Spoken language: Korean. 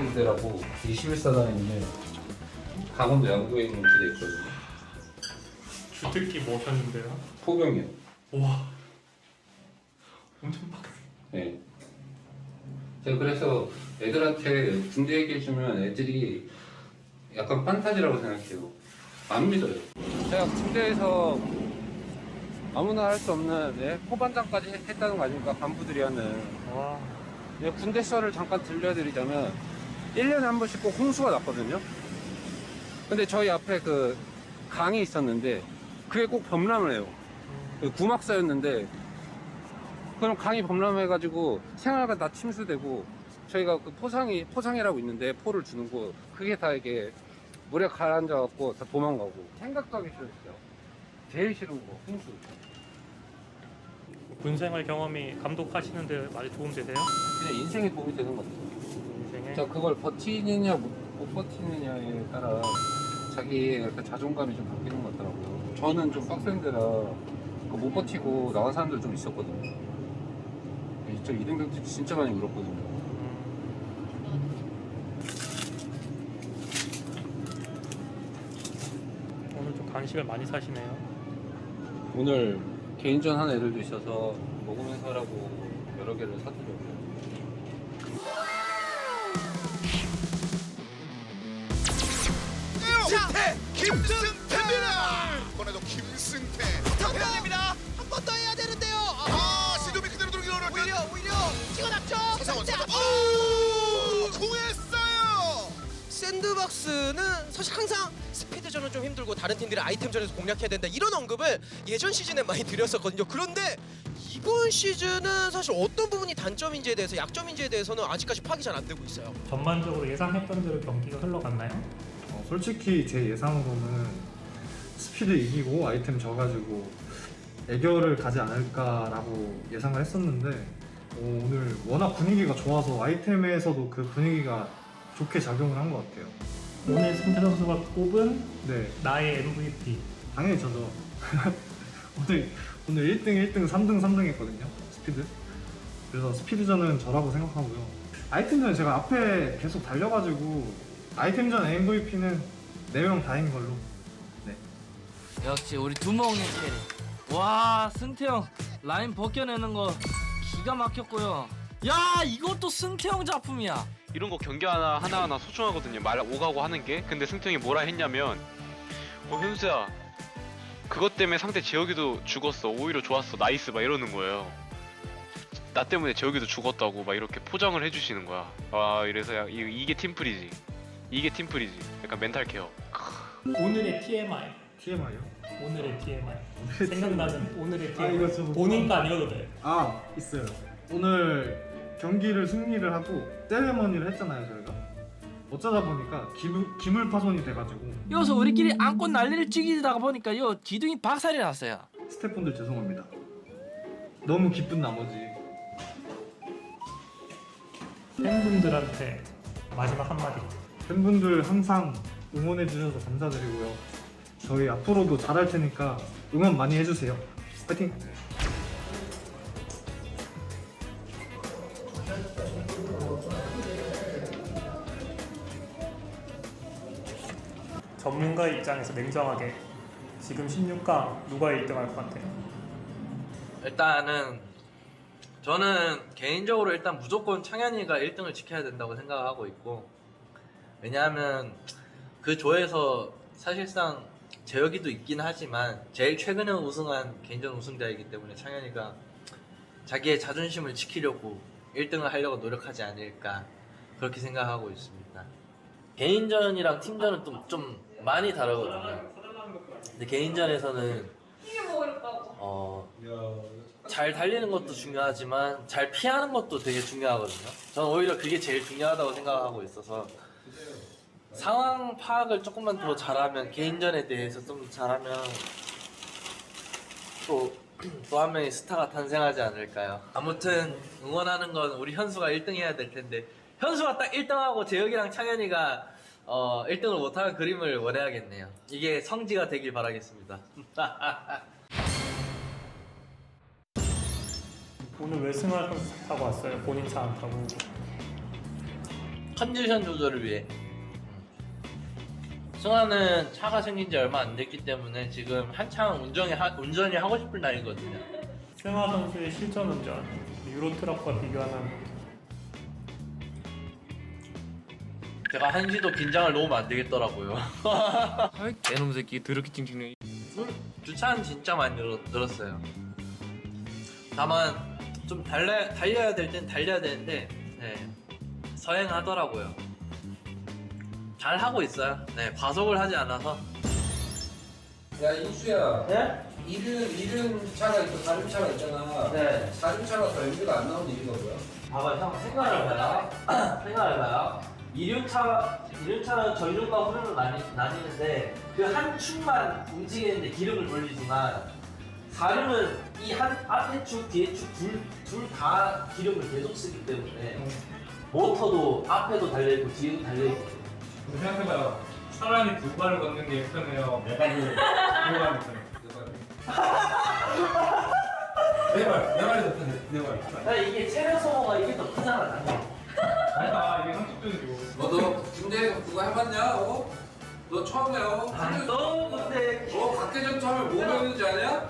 부대라고 21사단에 있는 강원도 양구에 있는 부대 있거든요. 주특기 뭐셨는데요? 포병이요. 와, 엄청 빡세. 네. 제가 그래서 애들한테 군대 얘기해주면 애들이 약간 판타지라고 생각해요. 안 믿어요. 제가 군대에서 아무나 할 수 없는 포반장까지 했다는 거 아닙니까? 간부들이 하는. 와, 군대 썰을 잠깐 들려드리자면 1년에 한 번씩 꼭 홍수가 났거든요. 근데 저희 앞에 그 강이 있었는데 그게 꼭 범람을 해요. 그 구막사였는데 그럼 강이 범람해가지고 생활가 다 침수되고 저희가 그 포상이라고 있는데 포를 주는 거 그게 다 이게 물에 가라앉아갖고 다 도망가고 생각도 하기 싫었어요. 제일 싫은 거 홍수. 군생활 경험이 감독하시는데 많이 도움되세요? 그냥 인생에 도움이 되는 것 같아요. 인생에? 자, 그걸 버티느냐 못 버티느냐에 따라 자기 약간 자존감이 좀 바뀌는 것 같더라고요. 저는 좀 빡센 데라 못 버티고 나간 사람들 좀 있었거든요. 저 이등병들 진짜 많이 울었거든요. 오늘 좀 간식을 많이 사시네요. 오늘 개인전 하는 애들도 있어서 먹으면서 하라고 여러 개를 사드려요. 승태! 김승태입니다! 이번에도 김승태 정답입니다. 한 번 더 해야 되는데요. 아 시도미 그대로 들어오기로 어려울 오히려 찍어놨죠. 서상원 자, 서상원 오! 구했어요! 샌드박스는 사실 항상 스피드전은 좀 힘들고 다른 팀들의 아이템전에서 공략해야 된다 이런 언급을 예전 시즌에 많이 드렸었거든요. 그런데 이번 시즌은 사실 어떤 부분이 단점인지에 대해서 약점인지에 대해서는 아직까지 파악이 잘 안 되고 있어요. 전반적으로 예상했던 대로 경기가 흘러갔나요? 솔직히 제 예상으로는 스피드 이기고 아이템 져가지고 애결을 가지 않을까라고 예상을 했었는데 오늘 워낙 분위기가 좋아서 아이템에서도 그 분위기가 좋게 작용을 한 것 같아요. 오늘 승태 선수가 꼽은 네, 나의 MVP. 당연히 저죠. 오늘 1등, 1등, 3등, 3등 했거든요. 스피드. 그래서 스피드전은 저라고 생각하고요. 아이템전은 제가 앞에 계속 달려가지고 아이템전 MVP는 4명 다인 걸로. 네. 역시 우리 두목님 캐리. 와, 승태형 라인 벗겨내는 거 기가 막혔고요. 야, 이것도 승태형 작품이야. 이런 거 경기 하나하나 소중하거든요. 말 오가고 하는 게. 근데 승태 형이 뭐라 했냐면 현수야 그것 때문에 상대 재혁이도 죽었어. 오히려 좋았어. 나이스 막 이러는 거예요. 나 때문에 재혁이도 죽었다고 막 이렇게 포장을 해주시는 거야. 아 이래서 이게 팀플이지. 이게 팀플이지. 약간 멘탈 케어. 오늘의 TMI. TMI요? 오늘의 TMI. 생각나는 오늘의 TMI. 이거 좀 본인 거 아니어도 돼. 아, 있어요. 오늘 경기를 승리를 하고 세레머니를 했잖아요, 저희가. 어쩌다 보니까 기물 파손이 돼가지고 여기서 우리끼리 안고 난리를 찍이다가 보니까 요 기둥이 박살이 났어요. 스태프분들 죄송합니다. 너무 기쁜 나머지 팬분들한테 마지막 한마디. 팬분들 항상 응원해 주셔서 감사드리고요. 저희 앞으로도 잘할 테니까 응원 많이 해주세요. 파이팅! 전문가 입장에서 냉정하게 지금 16강 누가 1등 할 것 같아요? 일단은 저는 개인적으로 일단 무조건 창현이가 1등을 지켜야 된다고 생각하고 있고, 왜냐하면 그 조에서 사실상 재혁이도 있긴 하지만 제일 최근에 우승한 개인전 우승자이기 때문에 창현이가 자기의 자존심을 지키려고 1등을 하려고 노력하지 않을까 그렇게 생각하고 있습니다. 개인전이랑 팀전은 좀 많이 다르거든요. 근데 개인전에서는 잘 달리는 것도 중요하지만 잘 피하는 것도 되게 중요하거든요. 저는 오히려 그게 제일 중요하다고 생각하고 있어서 상황 파악을 조금만 더 잘하면, 개인전에 대해서 좀 잘하면 또 한 명의 스타가 탄생하지 않을까요? 아무튼 응원하는 건 우리 현수가 1등 해야 될 텐데, 현수가 딱 1등하고 재혁이랑 창현이가 1등을 못하는 그림을 원해야겠네요. 이게 성지가 되길 바라겠습니다. 오늘 왜 승환 선수 타고 왔어요? 본인 차 안 타고. 컨디션 조절을 위해. 승아는 차가 생긴 지 얼마 안 됐기 때문에 지금 한창 운전이 하고 싶을 나이거든요. 승하 선수의 실전 운전 유로트럭과 비교하면 제가 한시도 긴장을 놓으면 안 되겠더라고요. 개놈 새끼 더럽게 찡찡해. 주차는 진짜 많이 늘었어요. 다만 좀 달려야 될 땐 달려야 되는데 네, 서행하더라고요. 잘 하고 있어요. 네, 과속을 하지 않아서. 야 인수야. 네? 이륜 차가 있고 다른 차가 있잖아. 네. 다른 차가 더 연비가 안 나오는 이유가 뭐야? 봐봐요, 형 생각을 해봐요. 생각을 해봐요. 이륜차는 전륜과 후륜으로 나뉘는데 그 한 축만 움직이는데 기름을 돌리지만 4륜은 이 한 앞에 축, 뒤에 축 둘 다 기름을 계속 쓰기 때문에 모터도 앞에도 달려있고 뒤에도 달려있고. 생각해봐요. 사람이 두 발을 걷는 게 편해요. 네 발을 두 발을 편해. 네 발이 더 편해. 네 발. 그러니까 이게 체력 소모가 이게 더 크잖아, 당연히. 아니다, 이게 상식적이고. 너도 군대에서 그거 해봤냐? 너 처음에 너 근데 박대전 처음에 뭐 배우는지 아냐?